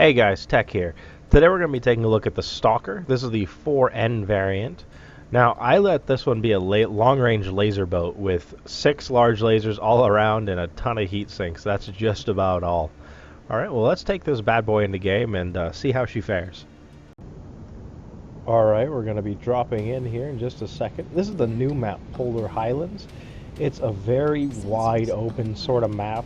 Hey guys, Tech here. Today we're going to be taking a look at the Stalker. This is the 4N variant. Now, I let this one be a long-range laser boat with 6 large lasers all around and a ton of heat sinks. That's just about all. Alright, well let's take this bad boy into game and see how she fares. Alright, we're going to be dropping in here in just a second. This is the new map, Polar Highlands. It's a very wide open sort of map.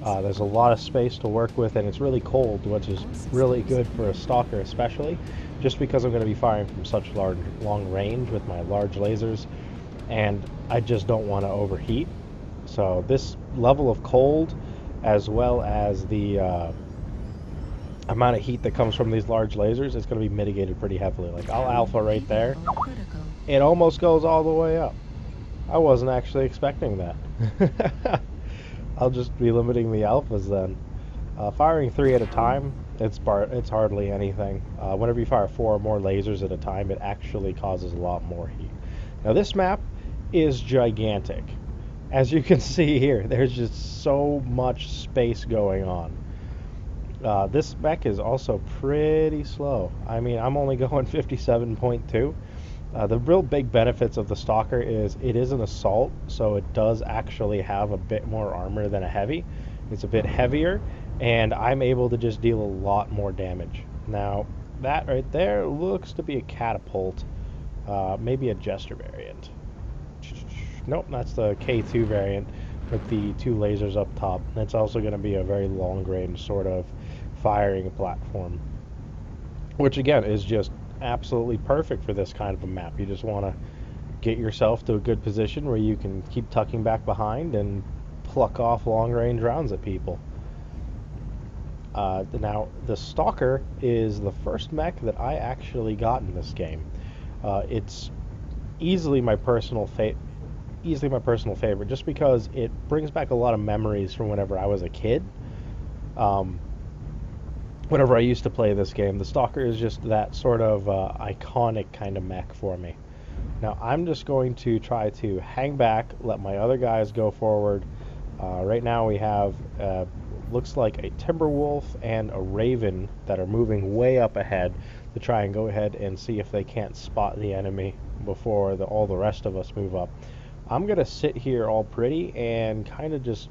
There's a lot of space to work with, and it's really cold, which is really good for a Stalker especially, just because I'm going to be firing from such long range with my large lasers, and I just don't want to overheat. So this level of cold, as well as the amount of heat that comes from these large lasers, is going to be mitigated pretty heavily. Like, I'll alpha right there. It almost goes all the way up. I wasn't actually expecting that. I'll just be limiting the alphas then. Firing 3 at a time, it's hardly anything. Whenever you fire 4 or more lasers at a time, it actually causes a lot more heat. Now this map is gigantic. As you can see here, there's just so much space going on. This mech is also pretty slow. I mean, I'm only going 57.2. The real big benefits of the Stalker is it is an assault, so it does actually have a bit more armor than a heavy. It's a bit heavier, and I'm able to just deal a lot more damage. Now, that right there looks to be a catapult, maybe a Jester variant. Nope, that's the K2 variant with the 2 lasers up top. That's also going to be a very long-range sort of firing platform, which again is just absolutely perfect for this kind of a map. You just want to get yourself to a good position where you can keep tucking back behind and pluck off long-range rounds at people. Now, the Stalker is the first mech that I actually got in this game. It's easily my personal favorite, just because it brings back a lot of memories from whenever I was a kid. Whenever I used to play this game, the Stalker is just that sort of iconic kind of mech for me. Now, I'm just going to try to hang back, let my other guys go forward. Right now we have, looks like a Timberwolf and a Raven that are moving way up ahead to try and go ahead and see if they can't spot the enemy before all the rest of us move up. I'm going to sit here all pretty and kind of just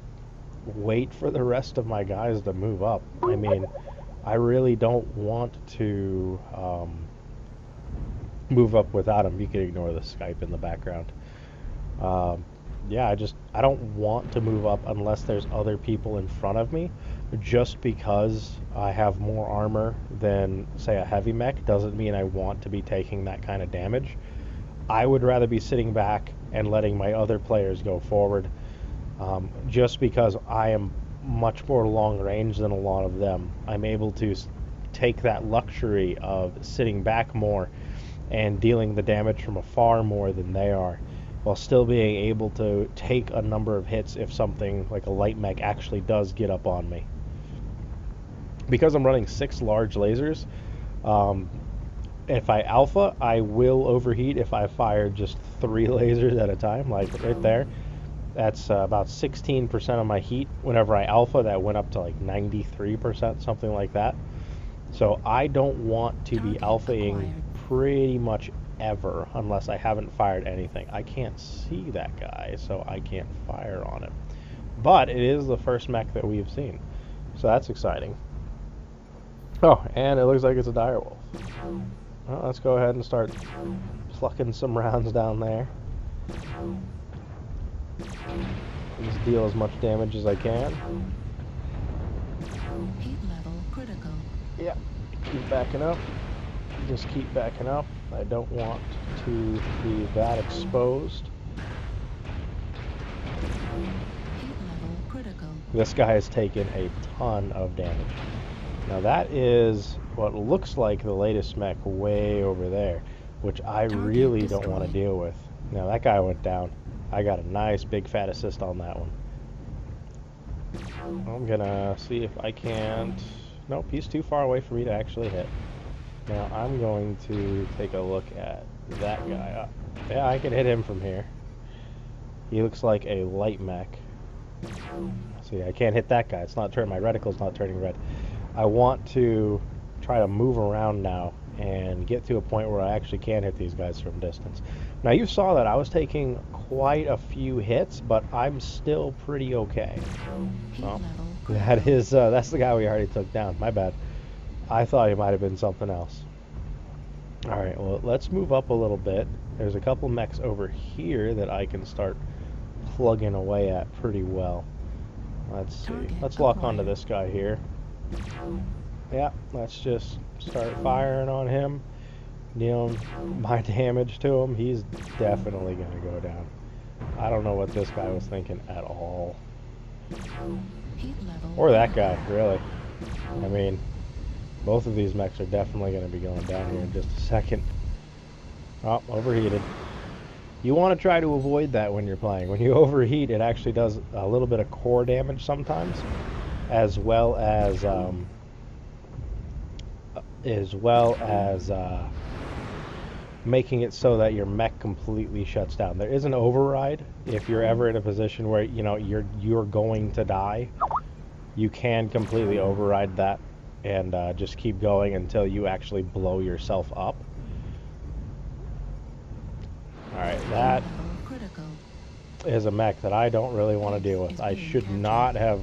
wait for the rest of my guys to move up. I mean, I really don't want to move up without him. You can ignore the Skype in the background. Yeah, I don't want to move up unless there's other people in front of me. Just because I have more armor than, say, a heavy mech doesn't mean I want to be taking that kind of damage. I would rather be sitting back and letting my other players go forward, just because I am much more long range than a lot of them. I'm able to take that luxury of sitting back more and dealing the damage from afar more than they are, while still being able to take a number of hits if something like a light mech actually does get up on me. Because I'm running 6 large lasers, if I alpha, I will overheat if I fire just 3 lasers at a time, like right there. That's about 16% of my heat. Whenever I alpha, that went up to like 93%, something like that. So I don't want to be alphaing pretty much ever unless I haven't fired anything. I can't see that guy, so I can't fire on him. But it is the first mech that we've seen, so that's exciting. Oh, and it looks like it's a direwolf. Well, let's go ahead and start plucking some rounds down there. Just deal as much damage as I can. Heat level critical. Yeah, keep backing up. Just keep backing up. I don't want to be that exposed. Heat level critical. This guy has taken a ton of damage. Now that is what looks like the latest mech way over there, which I really don't want to deal with. Now that guy went down. I got a nice big fat assist on that one. I'm gonna see if I can't... Nope, he's too far away for me to actually hit. Now I'm going to take a look at that guy. Yeah, I can hit him from here. He looks like a light mech. See, I can't hit that guy. It's not turning. My reticle's not turning red. I want to try to move around now and get to a point where I actually can hit these guys from distance. Now you saw that I was taking quite a few hits, but I'm still pretty okay. Heat Well, level that critical. is that's the guy we already took down. My bad. I thought he might have been something else. All right, well, let's move up a little bit. There's a couple mechs over here that I can start plugging away at pretty well. Let's see. Target Let's lock onto acquired. this guy here. Yeah, let's just start firing on him, dealing my damage to him. He's definitely going to go down. I don't know what this guy was thinking at all. Heat level Or that critical. guy, really. I mean, both of these mechs are definitely going to be going down here in just a second. Oh, overheated. You want to try to avoid that when you're playing. When you overheat, it actually does a little bit of core damage sometimes, as well as making it so that your mech completely shuts down. There is an override if you're ever in a position where you're going to die. You can completely override that and just keep going until you actually blow yourself up. All right, that Heat level critical. is a mech that I don't really want to deal with. I should not have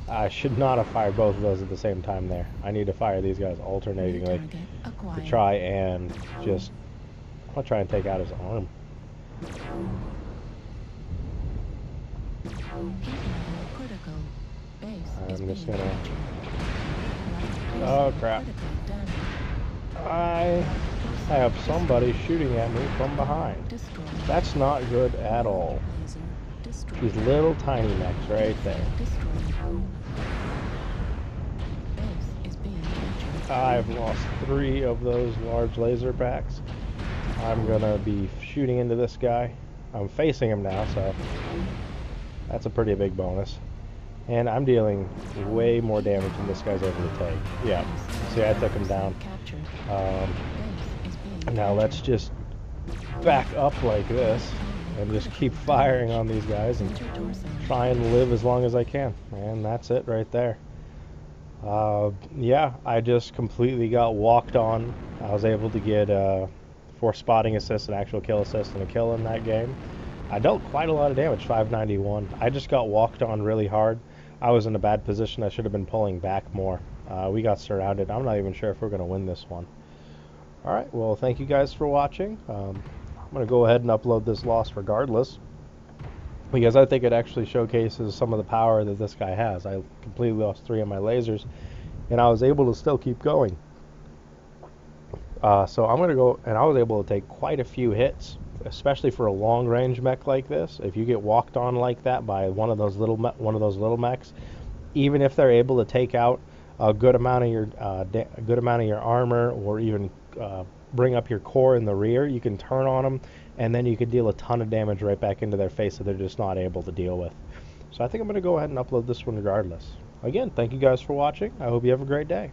fired both of those at the same time there. I need to fire these guys New alternatingly target to acquired. try and just I'll try and take out his arm. Heat level critical. Base is I'm just being gonna captured. Oh crap. Critical damage. I have somebody shooting at me from behind. Destroyed. That's not good at all. Laser destroyed. These little tiny mechs right there. Destroyed. Base is being captured. I've lost 3 of those large laser packs. I'm gonna be shooting into this guy. I'm facing him now, so that's a pretty big bonus. And I'm dealing way more damage than this guy's able to take. Yeah, see, I took him down. Captured. Um, Base is being now let's just back up like this and just keep firing on these guys and try and live as long as I can. And that's it right there. Yeah, I just completely got walked on. I was able to get 4 spotting assists, an actual kill assist, and a kill in that game. I dealt quite a lot of damage, 591. I just got walked on really hard. I was in a bad position. I should have been pulling back more. We got surrounded. I'm not even sure if we're going to win this one. All right, well, thank you guys for watching. I'm going to go ahead and upload this loss regardless, because I think it actually showcases some of the power that this guy has. I completely lost 3 of my lasers, and I was able to still keep going. So I'm going to go, and I was able to take quite a few hits, especially for a long-range mech like this. If you get walked on like that by one of those little mechs, even if they're able to take out a good amount of your armor, or even bring up your core in the rear, you can turn on them, and then you can deal a ton of damage right back into their face that they're just not able to deal with. So I think I'm going to go ahead and upload this one regardless. Again, thank you guys for watching. I hope you have a great day.